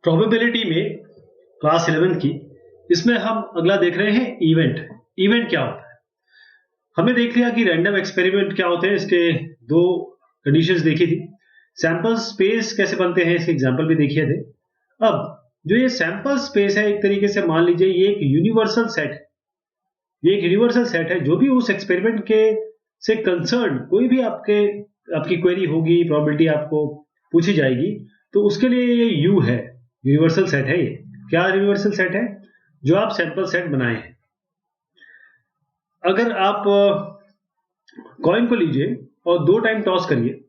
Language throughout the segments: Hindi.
प्रोबेबिलिटी में क्लास 11 की इसमें हम अगला देख रहे हैं इवेंट। इवेंट क्या होता है? हमने देख लिया कि रैंडम एक्सपेरिमेंट क्या होते हैं, इसके दो कंडीशंस देखी थी। सैंपल स्पेस कैसे बनते हैं इसके एग्जांपल भी देखिए थे। अब जो ये सैंपल स्पेस है, एक तरीके से मान लीजिए ये एक यूनिवर्सल सेट है। ये एक यूनिवर्सल सेट है, जो भी उस एक्सपेरिमेंट के से कंसर्न कोई भी आपकी क्वेरी होगी, प्रोबेबिलिटी आपको पूछी जाएगी, तो उसके लिए ये यू है, यूनिवर्सल सेट है। ये क्या यूनिवर्सल सेट है? जो आप सैंपल सेट बनाए हैं। अगर आप कॉइन को लीजिए और 2 टाइम टॉस करिए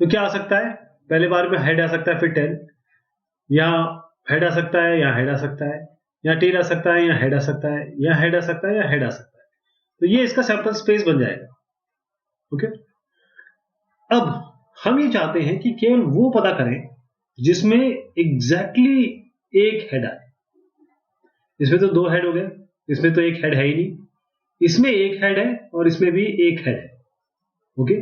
तो क्या आ सकता है? पहले बार में हेड आ सकता है, फिर टेल, यहाँ हेड आ सकता है, यहाँ हेड आ सकता है, यहाँ टेल आ सकता है, यहाँ हेड आ सकता है, यहाँ हेड आ सकता है, यहाँ हेड आ सकता है। तो ये इसका सैंपल स्पेस बन जाएगा। ओके, अब हम ये चाहते हैं कि केवल वो पता करें जिसमें एग्जैक्टली एक हेड आए। इसमें तो 2 हेड हो गए, इसमें तो एक हेड है ही नहीं, इसमें एक हेड है और इसमें भी एक हेड है। ओके,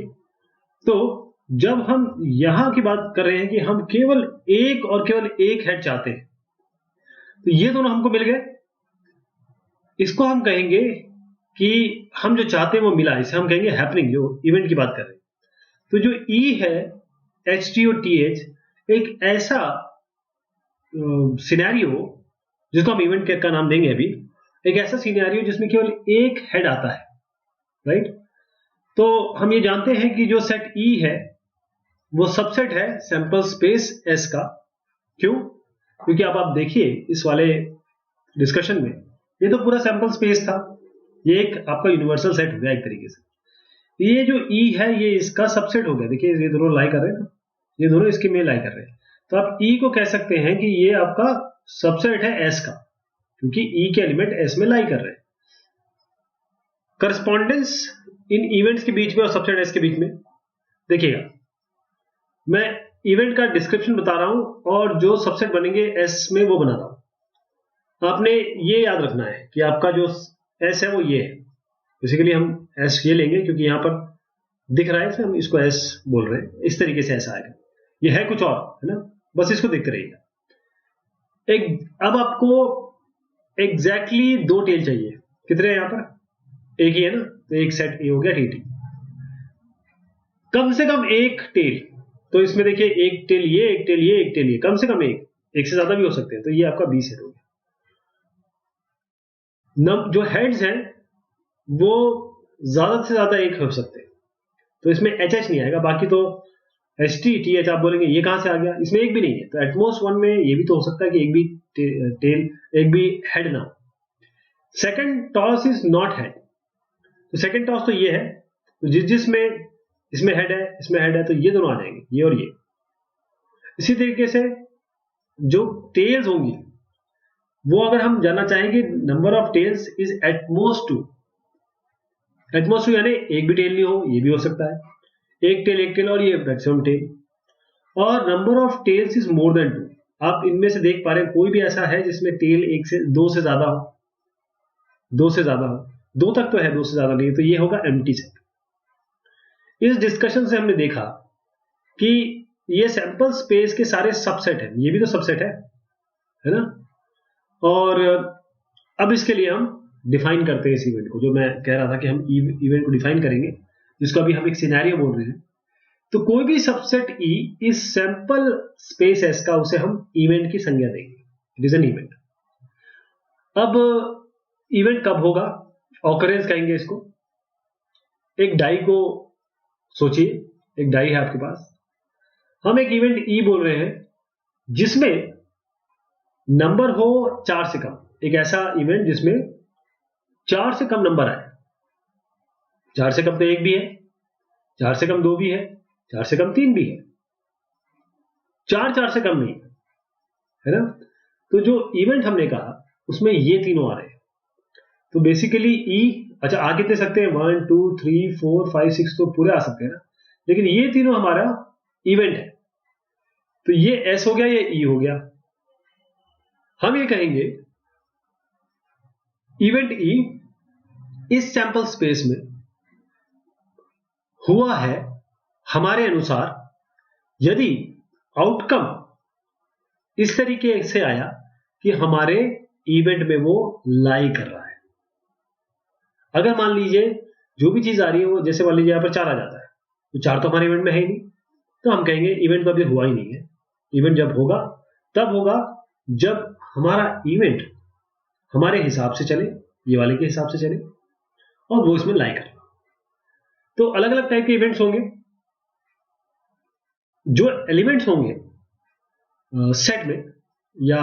तो जब हम यहां की बात कर रहे हैं कि हम केवल एक और केवल एक हेड चाहते हैं, तो ये दोनों हमको मिल गए। इसको हम कहेंगे कि हम जो चाहते हैं वो मिला, इसे हम कहेंगे हैपनिंग, जो इवेंट की बात कर रहे हैं। तो जो ई है, एच टी और टी एच, एक ऐसा सिनेरियो जिसको हम इवेंट का नाम देंगे अभी, एक ऐसा सिनेरियो जिसमें केवल एक हेड आता है, राइट? तो हम ये जानते हैं कि जो सेट ई है वो सबसेट है सैंपल स्पेस एस का। क्यों? क्योंकि अब आप देखिए इस वाले डिस्कशन में ये तो पूरा सैंपल स्पेस था, ये एक आपका यूनिवर्सल सेट हो गया एक तरीके से। ये जो ई है ये इसका सबसेट हो गया। देखिए ये दोनों लाई कर रहे हैं ना, ये दोनों इसके में लाई कर रहे हैं। तो आप ई को कह सकते हैं कि ये आपका सबसेट है एस का, क्योंकि ई के एलिमेंट एस में लाई कर रहे हैं। करस्पॉन्डेंस इन इवेंट्स के बीच में और सबसेट एस के बीच में, देखिएगा मैं इवेंट का डिस्क्रिप्शन बता रहा हूं और जो सबसेट बनेंगे एस में वो बना रहा हूं। आपने ये याद रखना है कि आपका जो एस है वो ये है। बेसिकली हम एस ये लेंगे क्योंकि यहां पर दिख रहा है, इसमें हम इसको एस बोल रहे हैं। इस तरीके से ऐसा आएगा। ये है कुछ और, है ना, बस इसको देखते रहिएगा। अब आपको एग्जैक्टली 2 टेल चाहिए। कितने हैं यहां पर? एक ही है ना, तो एक सेट ए हो गया टी टी। कम से कम एक टेल, तो इसमें देखिए एक टेल ये, एक टेल ये, एक टेल ये, कम से कम एक से ज्यादा भी हो सकते हैं। तो ये आपका 20 हेड हो गया। जो हेड्स हैं वो ज्यादा से ज्यादा एक हो सकते हैं, तो इसमें एच एच नहीं आएगा। बाकी तो एच टी टी एच आप बोलेंगे ये कहां से आ गया, इसमें एक भी नहीं है। तो एटमोस्ट 1 में ये भी तो हो सकता है कि एक भी टेल, एक भी हेड ना हो। Second toss is not head, तो सेकंड टॉस तो ये है, तो जिसमें इसमें हेड है, इसमें हेड है, तो ये दोनों आ जाएंगे, ये और ये। इसी तरीके से जो टेल्स होंगी वो अगर हम जानना चाहेंगे number of tails is at most 2। At most 2 यानी एक भी टेल नहीं हो, ये भी हो सकता है, एक टेल और ये मैक्सिमम टेल। और number of tails is more than 2। आप इनमें से देख पा रहे हैं कोई भी ऐसा है जिसमें टेल 2 से ज्यादा हो, 2 से ज्यादा हो, 2 तक तो है, 2 से ज्यादा नहीं, तो ये होगा एम्प्टी सेट। इस डिस्कशन से हमने देखा कि ये सैंपल स्पेस के सारे सबसेट है, ये भी तो सबसेट है ना। और अब इसके लिए हम डिफाइन करते हैं इस इवेंट को, जो मैं कह रहा था कि हम इवेंट को डिफाइन करेंगे, जिसको अभी हम एक सिनेरियो बोल रहे हैं। तो कोई भी सबसेट ई इस सैंपल स्पेस एस का, उसे हम इवेंट की संज्ञा देंगे। It is an event. अब इवेंट कब होगा? ऑकरेंस कहेंगे इसको। एक डाई को सोचिए, एक डाई है आपके पास, हम एक इवेंट ई बोल रहे हैं जिसमें नंबर हो 4 से कम। एक ऐसा इवेंट जिसमें 4 से कम नंबर आए। 4 से कम तो 1 भी है, 4 से कम 2 भी है, 4 से कम 3 भी है, 4 से कम नहीं है ना। तो जो इवेंट हमने कहा उसमें ये तीनों आ रहे हैं। तो बेसिकली ई, अच्छा आगे दे सकते हैं 1 2 3 4 5 6 तो पूरे आ सकते हैं ना, लेकिन ये तीनों हमारा इवेंट है। तो ये एस हो गया, ये ई हो गया। हम ये कहेंगे इवेंट ई इस सैंपल स्पेस में हुआ है हमारे अनुसार यदि आउटकम इस तरीके से आया कि हमारे इवेंट में वो लाई कर रहा है। अगर मान लीजिए जो भी चीज आ रही है वो, जैसे मान लीजिए यहाँ पर 4 आ जाता है, तो 4 तो हमारे इवेंट में है ही नहीं, तो हम कहेंगे इवेंट तो अभी हुआ ही नहीं है। इवेंट जब होगा तब होगा जब हमारा इवेंट हमारे हिसाब से चले, ये वाले के हिसाब से चले, और वो इसमें लाई करे। तो अलग अलग टाइप के इवेंट्स होंगे। जो एलिमेंट्स होंगे सेट में, या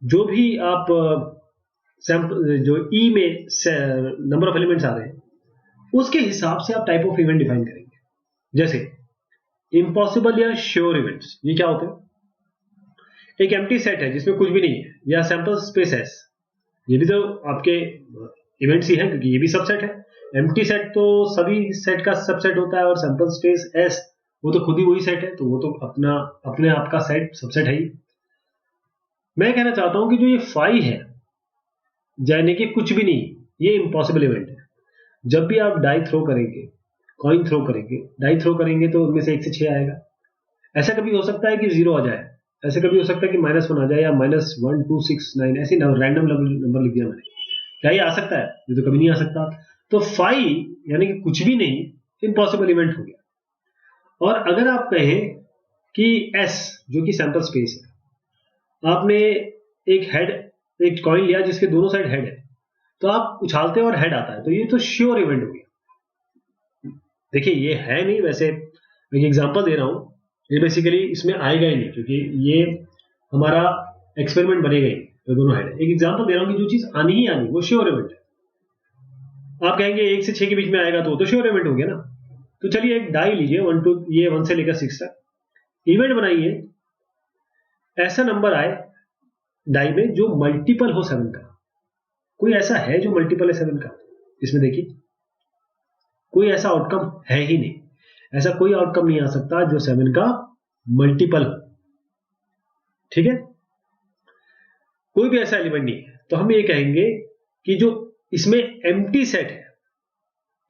जो भी आप जो ई में नंबर ऑफ एलिमेंट्स आ रहे हैं, उसके हिसाब से आप टाइप ऑफ इवेंट डिफाइन करेंगे। जैसे इम्पॉसिबल या श्योर इवेंट्स, ये क्या होते हैं? एक एम्प्टी सेट है जिसमें कुछ भी नहीं है, या सैंपल स्पेस एस, ये भी तो आपके इवेंट्स ही हैं, क्योंकि ये भी सबसेट है। एम्प्टी सेट तो सभी सेट का सबसेट होता है, और सैंपल स्पेस एस वो तो खुद ही वही सेट है, तो वो तो अपने आप का सेट सबसेट है ही। मैं कहना चाहता हूं कि जो ये फाई है, यानी कि कुछ भी नहीं, ये इम्पॉसिबल इवेंट है। जब भी आप डाई थ्रो करेंगे, कॉइन थ्रो करेंगे, डाई थ्रो करेंगे, तो उनमें से 1 से 6 आएगा। ऐसा कभी हो सकता है कि 0 आ जाए, ऐसे कभी हो सकता है कि -1 आ जाए, या -1 2 6 9 ऐसे रैंडम नंबर लिख दिया मैंने, क्या ये आ सकता है? ये तो कभी नहीं आ सकता। तो फाई यानी कि कुछ भी नहीं, इम्पॉसिबल इवेंट हो गया। और अगर आप कहें कि एस, जो कि सैंपल स्पेस है, आपने एक कॉइन लिया जिसके दोनों साइड हेड है, तो आप उछालते हैं और हेड आता है, तो ये तो श्योर इवेंट हो गया। देखिए ये है नहीं, वैसे मैं एग्जांपल दे रहा हूं, ये बेसिकली इसमें आएगा ही नहीं, क्योंकि ये हमारा एक्सपेरिमेंट बनेगा ही, तो दोनों हेड है। एक एग्जांपल दे रहा हूं कि जो चीज आनी ही आनी वो श्योर इवेंट है। आप कहेंगे 1 से 6 के बीच में आएगा तो श्योर इवेंट हो गया ना। तो चलिए एक डाई लीजिए, 1 से लेकर 6 तक, इवेंट बनाइए, ऐसा नंबर आए डाई में जो मल्टीपल हो 7 का। कोई ऐसा है जो मल्टीपल है 7 का? इसमें देखिए कोई ऐसा आउटकम है ही नहीं। ऐसा कोई आउटकम नहीं आ सकता जो 7 का मल्टीपल हो। ठीक है, कोई भी ऐसा एलिमेंट नहीं है। तो हम ये कहेंगे कि जो इसमें एम्प्टी सेट है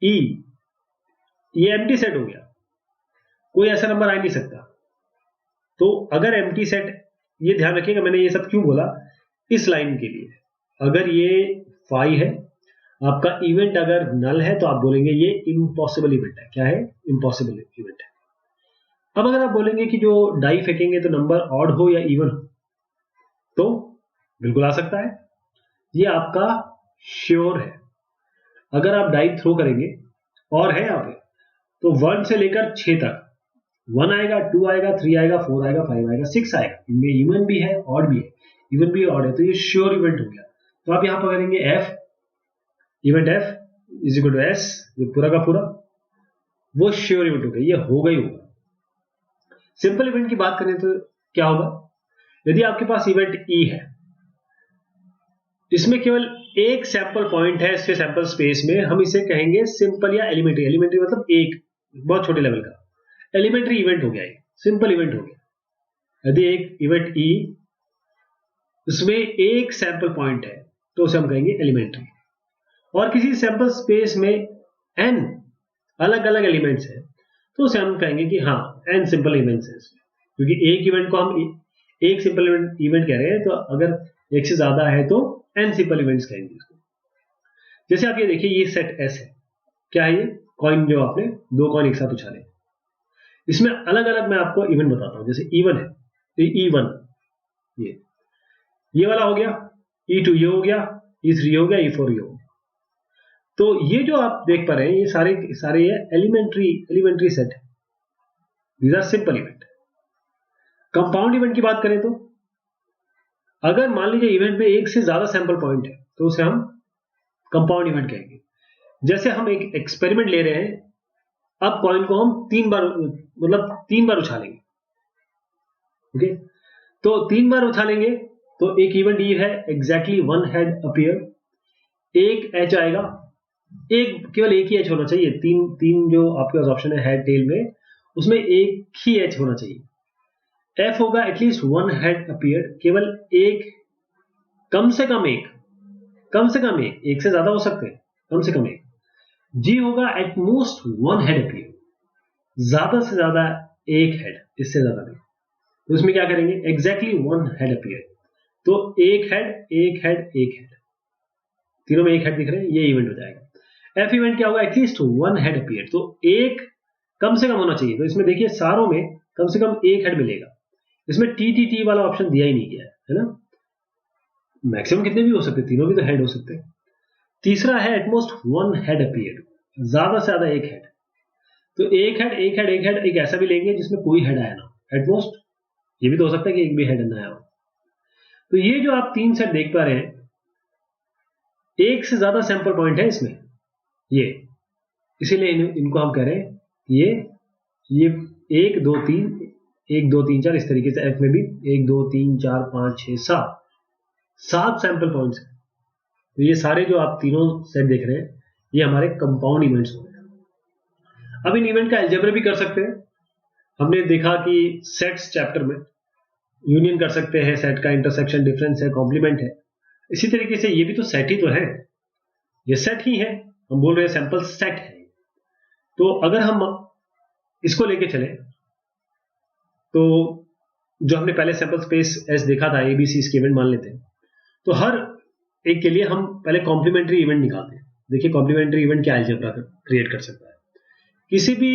ई, ये एम्प्टी सेट हो गया, कोई ऐसा नंबर आ नहीं सकता। तो अगर एम्प्टी सेट, ये ध्यान रखिएगा मैंने ये सब क्यों बोला, इस लाइन के लिए, अगर ये फाई है, आपका इवेंट अगर नल है, तो आप बोलेंगे ये इम्पॉसिबल इवेंट है। क्या है? इम्पॉसिबल इवेंट है। अब अगर आप बोलेंगे कि जो डाई फेंकेंगे तो नंबर ऑड हो या इवन हो, तो बिल्कुल आ सकता है, ये आपका श्योर है। अगर आप डाई थ्रो करेंगे और है यहाँ पे, तो 1 से लेकर 6 तक, 1 आएगा, 2 आएगा, 3 आएगा, 4 आएगा, 5 आएगा, 6 आएगा, इनमें इवन भी है ऑड भी है, इवन भी ऑड है, तो ये श्योर इवेंट हो गया। तो आप यहां पर करेंगे F, event F is equal to S, ये पूरा का पूरा वो श्योर इवेंट हो गया, ये होगा ही होगा। सिंपल इवेंट की बात करें तो क्या होगा? यदि आपके पास इवेंट ई है, इसमें केवल एक सैंपल पॉइंट है इसके सैंपल स्पेस में, हम इसे कहेंगे सिंपल या एलिमेंट्री। एलिमेंट्री मतलब एक बहुत छोटे लेवल का एलिमेंट्री इवेंट हो गया, ये सिंपल इवेंट हो गया। यदि एक इवेंट ई, उसमें एक सैंपल पॉइंट है, तो उसे हम कहेंगे एलिमेंट्री। और किसी सैंपल स्पेस में एन अलग अलग एलिमेंट्स है, तो उसे हम कहेंगे कि हाँ एन सिंपल इवेंट्स है इसमें, क्योंकि एक इवेंट को हम एक सिंपल इवेंट कह रहे हैं, तो अगर एक से ज्यादा है तो एन सिंपल इवेंट्स कहेंगे इसको। जैसे आप ये देखिए, ये सेट एस है, क्या है ये? कॉइन, जो आपने 2 कॉइन एक साथ उछाले, इसमें अलग अलग मैं आपको इवेंट बताता हूं। जैसे E1 है, E1 ये वाला हो गया, E2 ये हो गया, E3 ये हो गया, E4 ये हो गया। तो ये जो आप देख पा रहे हैं, ये सारे ये एलिमेंट्री सेट है, these are simple event. Compound event की बात करें तो, अगर मान लीजिए इवेंट में एक से ज्यादा सैंपल पॉइंट है, तो उसे हम कंपाउंड इवेंट कहेंगे। जैसे हम एक एक्सपेरिमेंट ले रहे हैं, अब कॉइन को हम 3 बार उछालेंगे। ओके, तो 3 बार उछालेंगे तो एक इवेंट ये है, एग्जैक्टली 1 हेड अपीयर, एक एच आएगा, केवल एक ही एच होना चाहिए। तीन जो आपके पास ऑप्शन है हेड टेल में, उसमें एक ही एच होना चाहिए। एफ होगा एटलीस्ट 1 हेड अपीयर, केवल एक, कम से कम एक, एक से ज्यादा हो सकते हैं, कम से कम एक। जी होगा एट मोस्ट 1 हेड अपीयर, ज्यादा से ज्यादा एक हेड, इससे ज्यादा नहीं। तो इसमें क्या करेंगे, एग्जैक्टली वन हेड अपीयर, तो एक हेड एक हेड एक हेड, तीनों में एक हेड दिख रहे हैं, ये इवेंट हो जाएगा। एफ इवेंट क्या होगा, एटलीस्ट वन हेड अपीयर, तो एक कम से कम होना चाहिए। तो इसमें देखिए सारों में कम से कम एक हेड मिलेगा, इसमें टी वाला ऑप्शन दिया ही नहीं गया है ना। मैक्सिमम कितने भी हो सकते, तीनों भी तो हेड हो सकते हैं। तीसरा है एटमोस्ट वन हेड अपीयर, ज्यादा से ज्यादा एक हेड, तो एक हेड एक हेड एक हेड, एक ऐसा भी लेंगे जिसमें कोई हेड आया ना, एटमोस्ट ये भी तो हो सकता है कि एक भी हेड ना आया हो। तो ये जो आप तीन सेट देख पा रहे हैं, एक से ज्यादा सैंपल पॉइंट है इसमें, ये इसीलिए इनको हम कह रहे हैं ये 1 2 3 1 2 3 4, इस तरीके से एफ में भी 1 2 3 4 5 6 7 सैंपल पॉइंट्स है। तो ये सारे जो आप तीनों सेट देख रहे हैं, ये हमारे कंपाउंड इवेंट्स हो गए। अब इन इवेंट का अलजेब्रा भी कर सकते हैं। हमने देखा कि सेट्स चैप्टर में यूनियन कर सकते हैं, सेट का इंटरसेक्शन, डिफरेंस है, कॉम्प्लीमेंट है। इसी तरीके से ये भी तो सेट ही तो है, ये सेट ही है, हम बोल रहे हैं सैंपल सेट है। तो अगर हम इसको लेके चले, तो जो हमने पहले सैंपल स्पेस एस देखा था, एबीसी इसके इवेंट मान लेते हैं, तो हर एक के लिए हम पहले कॉम्प्लीमेंट्री इवेंट निकालते हैं। देखिए कॉम्प्लीमेंट्री इवेंट क्या अलजेब्रा क्रिएट कर सकता है। किसी भी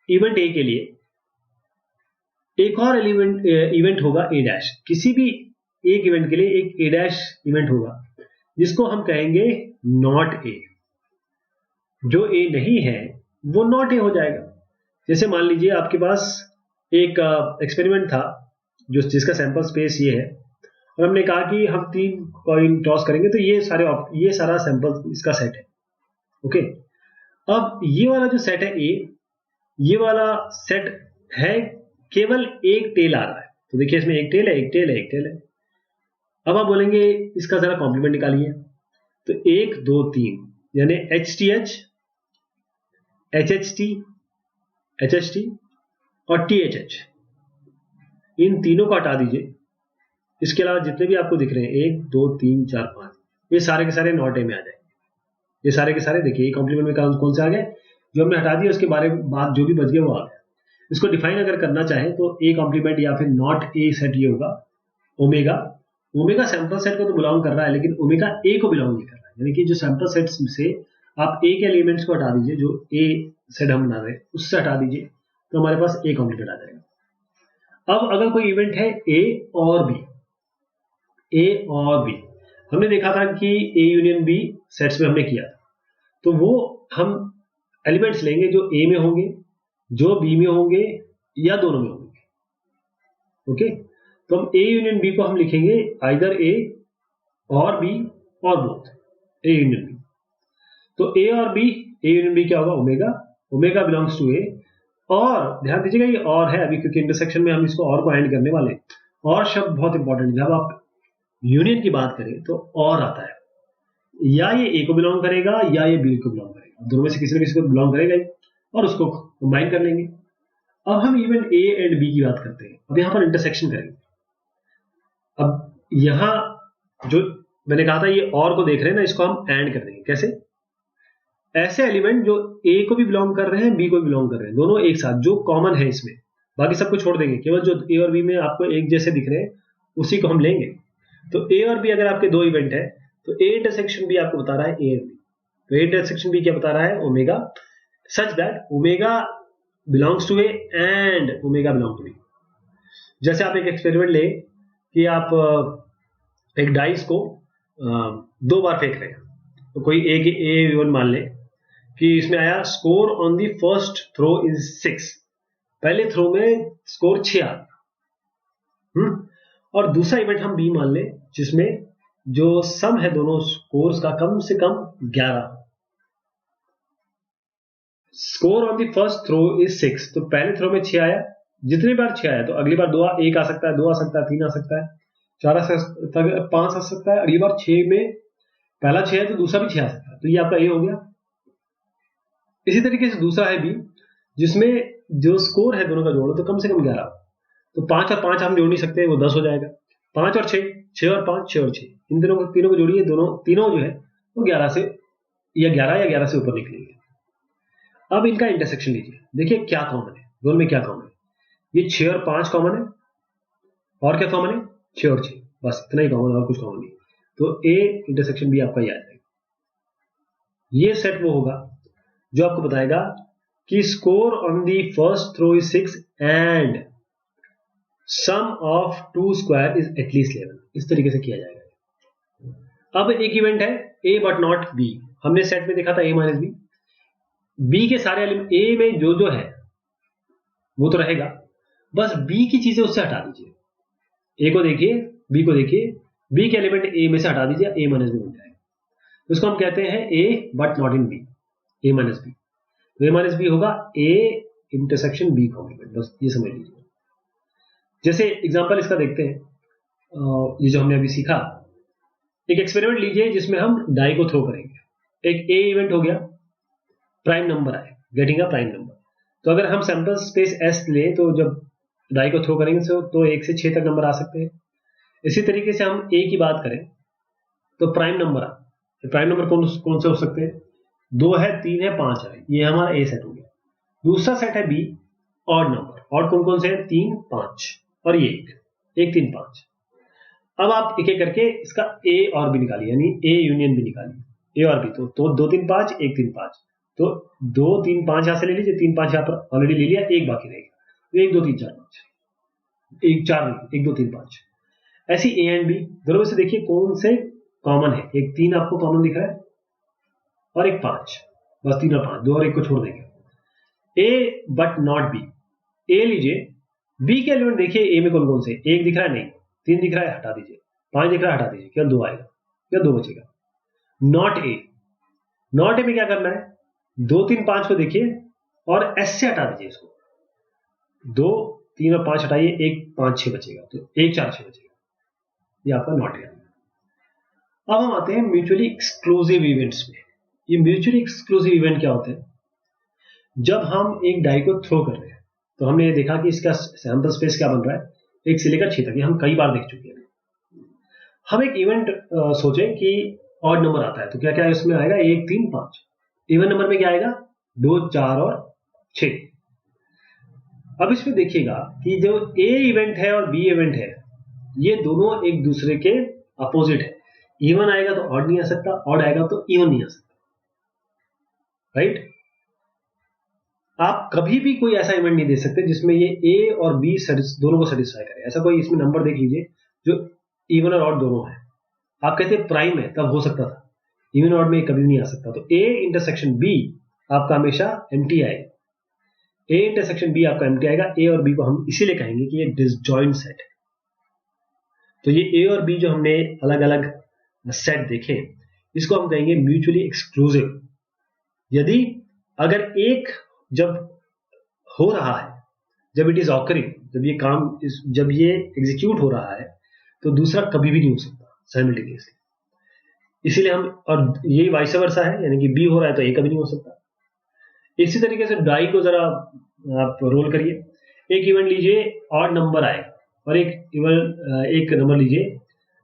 इवेंट ए के लिए एक और इवेंट होगा ए डैश, किसी भी एक इवेंट के लिए एक ए डैश इवेंट होगा जिसको हम कहेंगे नॉट ए। जो ए नहीं है वो नॉट ए हो जाएगा। जैसे मान लीजिए आपके पास एक एक्सपेरिमेंट था जिसका सैंपल स्पेस ये है, और हमने कहा कि हम 3 कॉइन टॉस करेंगे तो ये सारा सैंपल इसका सेट है। ओके, अब ये वाला जो सेट है ए, ये वाला सेट है केवल एक टेल आ रहा है। तो देखिए इसमें एक टेल है एक टेल है एक टेल है। अब आप बोलेंगे इसका जरा कॉम्प्लीमेंट निकालिए, तो 1 2 3 यानी HTH HHT HHT और THH, इन तीनों को हटा दीजिए। इसके अलावा जितने भी आपको दिख रहे हैं 1 2 3 4 5, ये सारे के सारे नॉट ए में आ जाएंगे। ये सारे के सारे देखिए कॉम्प्लीमेंट में कौन से आ गए, जो हमने हटा दिया उसके बारे में बात जो भी बच गया वो आ गया। इसको डिफाइन अगर करना चाहे तो ए कॉम्प्लीमेंट या फिर नॉट ए सेट ये होगा ओमेगा सैंपल सेट को तो बिलोंग कर रहा है, लेकिन ओमेगा ए को बिलोंग नहीं कर रहा है। यानी कि जो सैंपल सेट से आप ए के एलिमेंट्स को हटा दीजिए, जो ए सेट हम बना रहे हैं उससे हटा दीजिए, तो हमारे पास ए कॉम्प्लीमेंट आ जाएगा। अब अगर कोई इवेंट है ए और बी, हमने देखा था कि ए यूनियन बी सेट्स में हमने किया था, तो वो हम एलिमेंट्स लेंगे जो ए में होंगे, जो बी में होंगे या दोनों में होंगे। ओके, तो हम ए यूनियन बी को हम लिखेंगे आइदर ए और बी और बोथ, ए यूनियन बी। तो ए और बी, ए यूनियन बी क्या होगा, ओमेगा बिलोंग्स टू ए। और ध्यान दीजिएगा ये और है अभी, क्योंकि इंटरसेक्शन में हम इसको और को ऐड करने वाले। और शब्द बहुत इंपॉर्टेंट, जब आप यूनियन की बात करें तो और आता है, या ये ए को बिलोंग करेगा या ये बी को बिलोंग करेगा, दोनों में से किसी न किसी को बिलोंग करेगा ही, और उसको कंबाइन कर लेंगे। अब हम इवेंट ए एंड बी की बात करते हैं, अब यहां पर इंटरसेक्शन करेंगे। अब यहां जो मैंने कहा था ये और को देख रहे हैं ना, इसको हम ऐड कर देंगे। कैसे? ऐसे एलिमेंट जो ए को भी बिलोंग कर रहे हैं बी को भी बिलोंग कर रहे हैं, दोनों एक साथ, जो कॉमन है इसमें, बाकी सबको छोड़ देंगे, केवल जो ए और बी में आपको एक जैसे दिख रहे हैं उसी को हम लेंगे। तो ए और बी अगर आपके दो इवेंट है तो ए इंटरसेक्शन बी आपको बता रहा है ए और बी, तो ए इंटरसेक्शन बी क्या बता रहा है, omega, such that omega belongs to A and omega belong to B. जैसे आप एक एक्सपेरिमेंट ले कि आप एक डाइस को 2 बार फेंक रहे हैं, तो कोई ए वन मान ले कि इसमें आया score on the first throw is 6, पहले थ्रो में स्कोर 6 आ गया। और दूसरा इवेंट हम बी मान ले जिसमें जो सम है दोनों स्कोर्स का कम से कम 11, score on the first throw is 6, तो पहले थ्रो में 6 आया, जितनी बार 6 आया तो अगली बार 1 आ सकता है, 2 आ सकता है, 3 आ सकता है, 4 आ सकता है, 5 आ सकता है, अगली बार 6 में पहला 6 है तो दूसरा भी 6 आ सकता है, तो ये आपका ए हो गया। इसी तरीके से दूसरा है बी जिसमें जो स्कोर है दोनों का जोड़ो तो कम से कम 11, तो 5 और 5 हम जोड़ नहीं सकते, वो 10 हो जाएगा। 5 और 6, 6 और 5, 6 और 6, इन तीनों को जोड़िए, तीनों जो है वो 11 से या 11 से ऊपर निकलेंगे। अब इनका इंटरसेक्शन लीजिए, देखिए क्या कॉमन है, दोनों में क्या कॉमन है। ये 6 और 5 कॉमन है, और क्या कॉमन है, 6 और 6, बस इतना ही कॉमन है और कुछ कॉमन नहीं। तो ए इंटरसेक्शन बी आपका ये आ जाएगा। ये सेट वो होगा जो आपको बताएगा कि score on the first throw is 6 and sum of 2 square is at least 11। इस तरीके से किया जाएगा। अब एक इवेंट है ए बट नॉट बी। हमने सेट में देखा था ए माइनस बी। बी के सारे एलिमेंट ए में जो जो है वो तो रहेगा, बस बी की चीजें उससे हटा दीजिए। ए को देखिए, बी को देखिए, बी के एलिमेंट ए में से हटा दीजिए, ए माइनस बी बन जाएगा। तो इसको हम कहते हैं A but not in B, A minus B. तो ए माइनस बी होगा ए इंटरसेक्शन बी कॉम्प्लीमेंट, बस ये समझ लीजिए। जैसे एग्जांपल इसका देखते हैं, ये जो हमने अभी सीखा, एक एक्सपेरिमेंट लीजिए जिसमें हम डाई को थ्रो करेंगे। एक ए इवेंट हो गया, प्राइम नंबर आए, गेटिंग अ प्राइम नंबर। तो अगर हम सैंपल स्पेस एस ले तो जब डाई को थ्रो करेंगे तो 1 से 6 तक नंबर आ सकते हैं। इसी तरीके से हम ए की बात करें तो प्राइम नंबर प्राइम नंबर कौन से हो सकते हैं, 2 है, 3 है, 5 है, ये हमारा ए सेट हो गया। दूसरा सेट है बी, ऑड नंबर। ऑड कौन कौन से हैं, 3, 5 और ये 1, 3, 5। अब आप एक एक करके इसका ए और बी निकालिए, यानी ए यूनियन बी निकालिए, ए और बी। तो 2, 3, 5, 1, 3, 5। तो 2, 3, 5 यहां से ले लीजिए, 3, 5 यहां पर ऑलरेडी ले लिया, एक बाकी रहेगा। तो 1, 2, 3, 4, 5, 1, 4 नहीं, 1, 2, 3, 5। ऐसी ए एंड बी दोनों में से देखिए कौन से कॉमन है। एक 3 आपको कॉमन दिख रहा है और एक 5, बस 3 और 5, 2 और 1 को छोड़ देंगे। ए बट नॉट बी, ए लीजिए, बी के एलिमेंट देखिए ए में कौन कौन से, 1 दिख रहा है, नहीं, 3 दिख रहा है, हटा दीजिए, 5 दिख रहा है, हटा दीजिए, क्या 2 आएगा, क्या 2 बचेगा। नॉट ए, नॉट ए में क्या करना है, 2, 3, 5 को देखिए और एस से हटा दीजिए इसको, 2, 3 और 5 हटाइए, 1, 5, 6 बचेगा, तो 1, 4, 6 बचेगा, ये आपका नॉट ए। अब हम आते हैं म्यूचुअली एक्सक्लूसिव इवेंट्स में। ये म्यूचुअली एक्सक्लूसिव इवेंट क्या होते हैं, जब हम एक डाई को थ्रो कर रहे हैं तो हमने ये देखा कि इसका सैंपल स्पेस क्या बन रहा है, 1 से लेकर 6 तक, ये हम कई बार देख चुके हैं। हम एक इवेंट सोचें कि ऑड नंबर आता है, तो क्या क्या इसमें आएगा, 1, 3, 5। इवन नंबर में क्या आएगा, 2, 4 और 6। अब इसमें देखिएगा कि जो ए इवेंट है और बी इवेंट है, ये दोनों एक दूसरे के अपोजिट है। इवन आएगा तो ऑड नहीं आ सकता, ऑड आएगा तो इवन नहीं आ सकता, राइट। आप कभी भी कोई ऐसा इवेंट नहीं दे सकते जिसमें ये ए और बी दोनों को सेटिस्फाई करे। ऐसा कोई इसमें नंबर देख लीजिए जो इवन और ऑड दोनों है, आप कहते हैं प्राइम है, तब हो सकता था, इवन ऑड में कभी नहीं आ सकता। तो ए इंटरसेक्शन बी आपका हमेशा एम्प्टी आएगा, ए इंटरसेक्शन बी आपका एम्प्टी आएगा। ए और बी को हम इसीलिए कहेंगे कि ये डिसजॉइंट सेट है। तो ये ए और बी जो हमने अलग अलग सेट देखे, इसको हम कहेंगे म्यूचुअली एक्सक्लूसिव। यदि अगर एक जब हो रहा है, जब इट इज ऑकरिंग, जब ये एग्जीक्यूट हो रहा है, तो दूसरा कभी भी नहीं हो सकता साइमल्टेनियसली। इसीलिए हम, और यही वाइस वर्सा है, यानी कि बी हो रहा है तो ए कभी नहीं हो सकता। इसी तरीके से डाई को जरा आप रोल करिए, एक इवेंट लीजिए, ऑड नंबर आए, और एक नंबर लीजिए,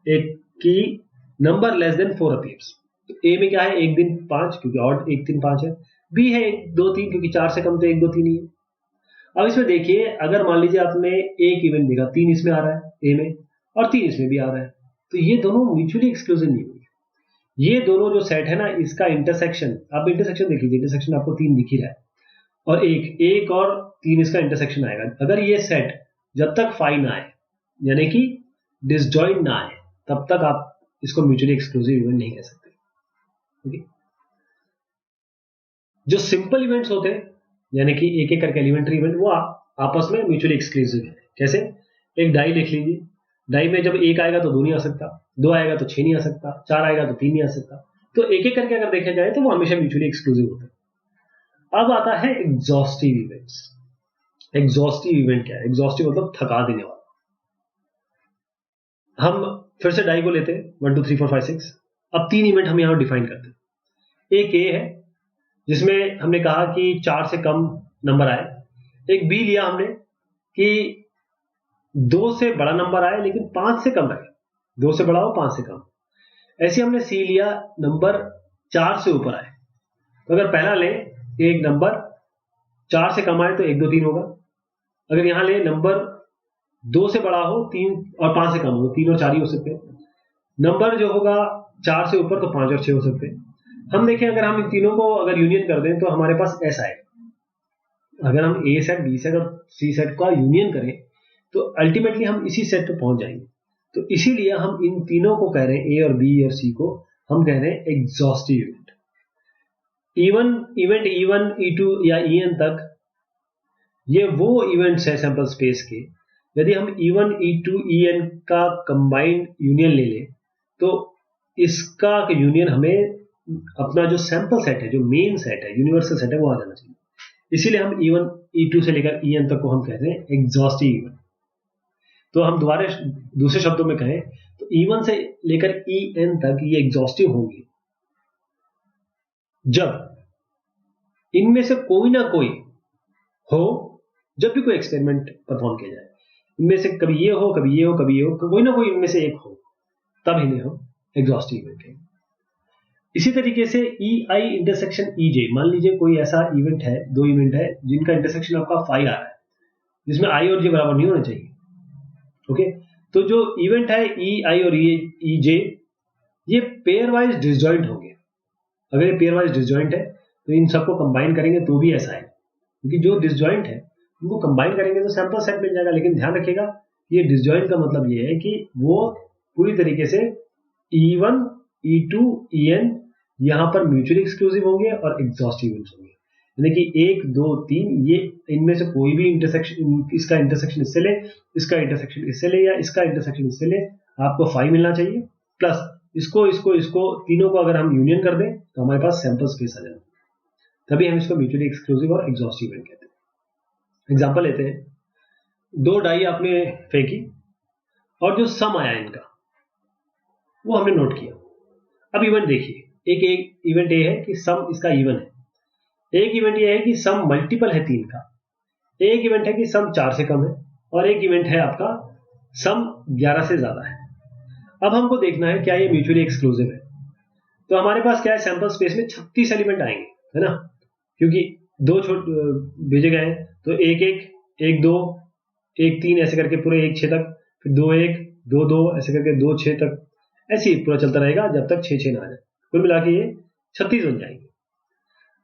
एक की नंबर लेस देन 4 अपीयर्स। तो ए में क्या है, 1 दिन 5, क्योंकि ऑड 1, 3, 5 है। बी है 1, 2, 3, क्योंकि 4 से कम तो 1, 2, 3 ही है। अब इसमें देखिए, अगर मान लीजिए आपने एक इवेंट देखा, 3 इसमें आ रहा है ए में और 3 इसमें भी आ रहा है, तो ये दोनों म्यूचुअली एक्सक्लूसिव नहीं होंगे। ये दोनों जो सेट है ना, इसका इंटरसेक्शन, आप इंटरसेक्शन देख लीजिए, इंटरसेक्शन आपको 3 दिख ही रहा है, और एक और 3 इसका इंटरसेक्शन आएगा। अगर ये सेट जब तक फाई ना आए, यानी कि डिसजॉइंट ना आए, तब तक आप इसको म्यूचुअली एक्सक्लूसिव इवेंट नहीं कह सकते। okay? जो सिंपल इवेंट्स होते हैं, यानी कि एक एक करके एलिमेंट्री इवेंट, वो आपस में म्यूचुअली एक्सक्लूसिव है। कैसे, एक डाई लिख लीजिए, डाई में जब 1 आएगा तो 2 नहीं आ सकता, 2 आएगा तो 6 नहीं आ सकता, 4 आएगा तो 3 नहीं आ सकता। तो एक एक करके अगर देखा जाए तो वो हमेशा म्यूचुअली एक्सक्लूसिव होता है। अब आता है एग्जॉस्टिव इवेंट्स। एग्जॉस्टिव इवेंट क्या है, एग्जॉस्टिव मतलब थका देने वाला। हम फिर से डाई को लेते हैं, 1, 2, 3, 4, 5, 6। अब 3 इवेंट हम यहां डिफाइन करते हैं। एक ए है जिसमें हमने कहा कि 4 से कम नंबर आए। एक बी लिया हमने कि 2 से बड़ा नंबर आए लेकिन 5 से कम रहे, 2 से बड़ा हो 5 से कम। ऐसे हमने सी लिया, नंबर 4 से ऊपर आए। तो अगर पहला लें, एक नंबर 4 से कम आए तो 1, 2, 3 होगा। अगर यहाँ ले नंबर 2 से बड़ा हो, 3 और 5 से कम हो, 3 और 4 ही हो सकते हैं। नंबर जो होगा 4 से ऊपर तो 5 और 6 हो सकते हैं। हम देखें अगर हम इन तीनों को अगर यूनियन कर दें तो हमारे पास ऐसा है। अगर हम ए सेट, बी सेट और सी सेट का यूनियन करें तो अल्टीमेटली हम इसी सेट पे पहुंच जाएंगे। तो इसीलिए हम इन तीनों को कह रहे हैं, ए और बी और सी को हम कह रहे हैं exhaustive event. Event E1, E2 या En तक ये वो इवेंट्स है सैंपल स्पेस के। यदि हम E1, E2, En का कंबाइंड यूनियन ले लें तो इसका यूनियन हमें अपना जो सैंपल सेट है, जो मेन सेट है, यूनिवर्सल सेट है, वो आ जाना चाहिए। इसीलिए हम E1, E2 से लेकर En तक को हम कहते हैं एग्जॉस्टिव इवेंट। तो हम दोबारा दूसरे शब्दों में कहें तो E1 से लेकर En तक ये एग्जॉस्टिव होंगे जब इनमें से कोई ना कोई हो, जब भी कोई एक्सपेरिमेंट परफॉर्म किया जाए, इनमें से कभी ये हो, कभी ये हो, कभी ये हो, कोई ना कोई इनमें से एक हो, तब इन्हें हम एग्जॉस्टिव इवेंट कहेंगे। इसी तरीके से EI इंटरसेक्शन EJ, मान लीजिए कोई ऐसा इवेंट है, दो इवेंट है जिनका इंटरसेक्शन आपका 5 आ रहा है, जिसमें I और J बराबर नहीं होना चाहिए। ओके, तो जो इवेंट है EI और EJ ये पेयर वाइज डिसजॉइंट होंगे। अगर ये पेयर वाइज डिसजॉइंट है तो इन सबको कंबाइन करेंगे तो भी ऐसा है, क्योंकि जो डिसजॉइंट है उनको कंबाइन करेंगे तो सैंपल सेट मिल जाएगा। लेकिन ध्यान रखिएगा, ये डिसजॉइंट का मतलब ये है कि वो पूरी तरीके से E1, E2, En यहां पर म्यूचुअली एक्सक्लूसिव होंगे और एग्जॉस्टिव इवेंट्स होंगे। यानी कि 1, 2, 3 ये इनमें से कोई भी इंटरसेक्शन, इसका इंटरसेक्शन इससे ले, इसका इंटरसेक्शन इससे ले या इसका इंटरसेक्शन इससे ले, आपको 5 मिलना चाहिए। प्लस इसको तीनों को अगर हम यूनियन कर दें तो हमारे पास सैंपल स्पेस आ जाए, तभी हम इसको म्यूचुअली एक्सक्लूसिव और एग्जॉस्टिव इवेंट कहते हैं। एग्जांपल लेते हैं, 2 डाई आपने फेंकी और जो सम आया इनका वो हमने नोट किया। अब इवेंट देखिए, एक इवेंट ये है कि सम इसका इवन है, एक इवेंट ये है कि सम मल्टीपल है 3 का, एक इवेंट है कि सम 4 से कम है, और एक इवेंट है आपका सम 11 से ज्यादा है। अब हमको देखना है क्या ये म्यूचुअली एक्सक्लूसिव है। तो हमारे पास क्या है, सैंपल स्पेस में 36 एलिमेंट आएंगे, है ना, क्योंकि 2 भेजे गए हैं, तो 1, 1, 1, 2, 1, 3 ऐसे करके पूरे 1, 6 तक, फिर 2, 1, 2, 2 ऐसे करके 2, 6 तक, ऐसे ही पूरा चलता रहेगा जब तक 6, 6 ना आ जाए। कुल मिला के ये 36 बन जाएंगे।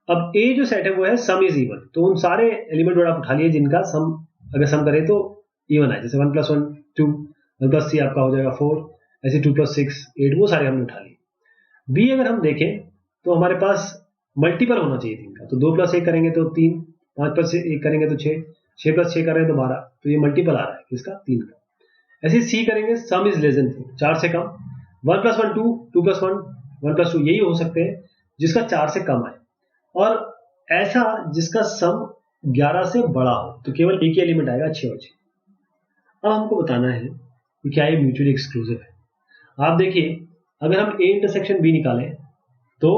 अब ए जो सेट है वो है सम इज इवन, तो उन सारे एलिमेंट आप उठा लिए जिनका सम अगर सम करें तो इवन है, जैसे 1 + 1 2, 1 + 3 आपका हो जाएगा 4, ऐसे 2 + 6 8, वो सारे हमने उठा लिए। बी अगर हम देखें तो हमारे पास मल्टीपल होना चाहिए 3 का, तो 2 + 1 करेंगे तो 3, 5 + 1 करेंगे तो 6, 6 + 6 करें तो 12, तो ये मल्टीपल आ रहा है किसका, 3 का। ऐसे सी करेंगे, सम इज लेस देन 4, 4 से कम, 1 + 1 2, 2 + 1 1 + 2 यही हो सकते हैं जिसका 4 से कम आए, और ऐसा जिसका सम 11 से बड़ा हो तो केवल एक ही एलिमेंट आएगा, 6 और 6। अब हमको बताना है कि क्या ये म्यूचुअली एक्सक्लूसिव है। आप देखिए, अगर हम ए इंटरसेक्शन बी निकालें तो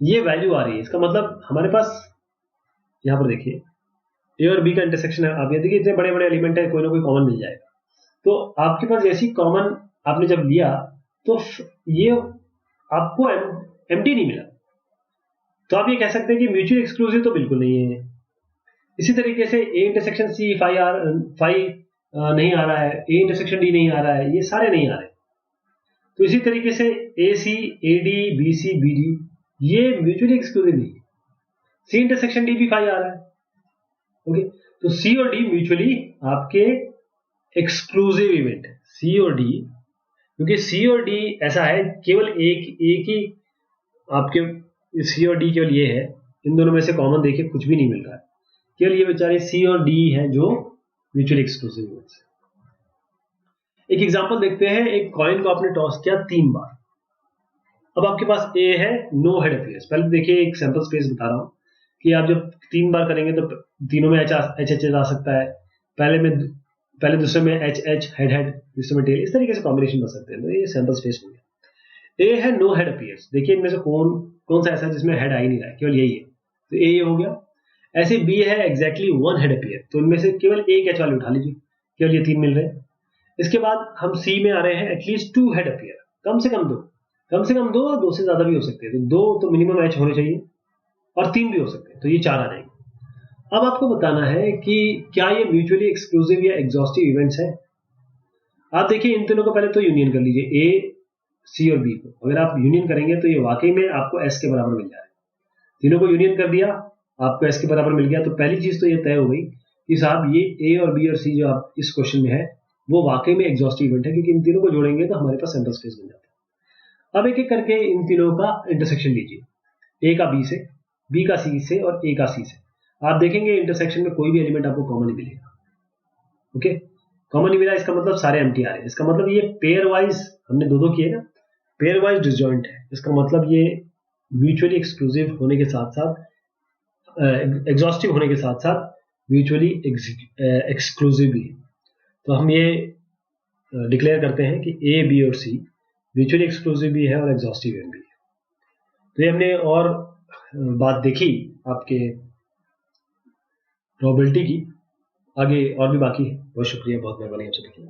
ये वैल्यू आ रही है, इसका मतलब हमारे पास यहां पर देखिए ए और बी का इंटरसेक्शन है। आप ये देखिए इतने बड़े बड़े एलिमेंट है, कोई ना कोई कॉमन मिल जाएगा। तो आपके पास ऐसी कॉमन आपने जब लिया तो ये आपको एम्प्टी नहीं मिला, तो आप ये कह सकते हैं कि म्यूचुअली एक्सक्लूसिव तो बिल्कुल नहीं है। इसी तरीके से ए इंटरसेक्शन सी 5 नहीं आ रहा है, ए इंटरसेक्शन डी नहीं आ रहा है, ये सारे नहीं आ रहे। तो इसी तरीके से A C, A D, B C, B D ये म्यूचुअली एक्सक्लूसिव नहीं है। सी इंटरसेक्शन डी भी 5 आ रहा है। ओके, तो सी और डी म्यूचुअली आपके एक्सक्लूसिव इवेंट है, सी और डी, क्योंकि सी और डी ऐसा है केवल एक ही आपके सी और डी केवल ये है, इन दोनों में से कॉमन देखिए कुछ भी नहीं मिल रहा है, केवल ये बेचारे सी और डी है जो म्यूचुअली एक्सक्लूसिव इवेंट्स। एक एग्जांपल देखते हैं, एक कॉइन को आपने टॉस किया 3 बार, अब आपके पास ए है, नो हेड अपीयर्स। पहले देखिए एक सैंपल स्पेस बता रहा हूं कि आप जब 3 बार करेंगे तो तीनों में एच एच आ सकता है, पहले दूसरे में एच एच हेड हेड, तीसरे में टेल, इस तरीके से कॉम्बिनेशन बन सकते हैं। तो ये सैंपल स्पेस हो गया। ए है, नो हेड अपीयर्स, देखिए इनमें से कौन सा ऐसा है जिसमें हेड आ ही नहीं रहा है, केवल यही है, तो ए ये हो गया। ऐसे बी है, एग्जैक्टली 1 हेड अपीयर, तो इनमें से केवल एक एच वाले उठा लीजिए, केवल ये 3 मिल रहे हैं। इसके बाद हम सी में आ रहे हैं, एटलीस्ट 2 हेड अपीयर, कम से कम 2, दो से ज्यादा भी हो सकते हैं, तो 2 तो मिनिमम एच होने चाहिए, और 3 भी हो सकते हैं, तो ये 4 आ जाएंगे। अब आपको बताना है कि क्या ये म्यूचुअली एक्सक्लूसिव या एग्जॉस्टिव इवेंट्स है। आप देखिए इन तीनों को पहले तो यूनियन कर लीजिए, ए, सी और बी को। अगर आप यूनियन करेंगे तो ये वाकई में आपको एस के बराबर मिल जाए। तीनों को यूनियन कर दिया, आपको एस के बराबर मिल गया। तो पहली चीज तो ये तय हो गई कि साहब ये ए और बी और सी जो आप इस क्वेश्चन में है वो वाकई में एग्जॉस्टिव इवेंट है, क्योंकि इन तीनों को जोड़ेंगे तो हमारे पास सेंट्रल स्पेस बन जाता है। अब एक एक करके इन तीनों का इंटरसेक्शन लीजिए, ए का बी से, बी का सी से और ए का सी से। आप देखेंगे इंटरसेक्शन में कोई भी एलिमेंट आपको कॉमन नहीं मिलेगा। ओके, कॉमन नहीं मिला इसका मतलब सारे एम्प्टी आ रहे हैं। इसका मतलब ये पेयर वाइज हमने दो दो किए ना, पेयर वाइज डिसजॉइंट है। इसका मतलब ये म्यूचुअली एक्सक्लूसिव होने के साथ साथ, एग्जॉस्टिव होने के साथ साथ म्यूचुअली एक्सक्लूसिव भी है। तो हम ये डिक्लेयर करते हैं कि ए, बी और सी म्यूचुअली एक्सक्लूसिव भी है और एग्जॉस्टिव भी है। तो ये हमने और बात देखी आपके प्रोबेबिलिटी की, आगे और भी बाकी है। बहुत शुक्रिया, बहुत मेहरबानी आपसे देखिए।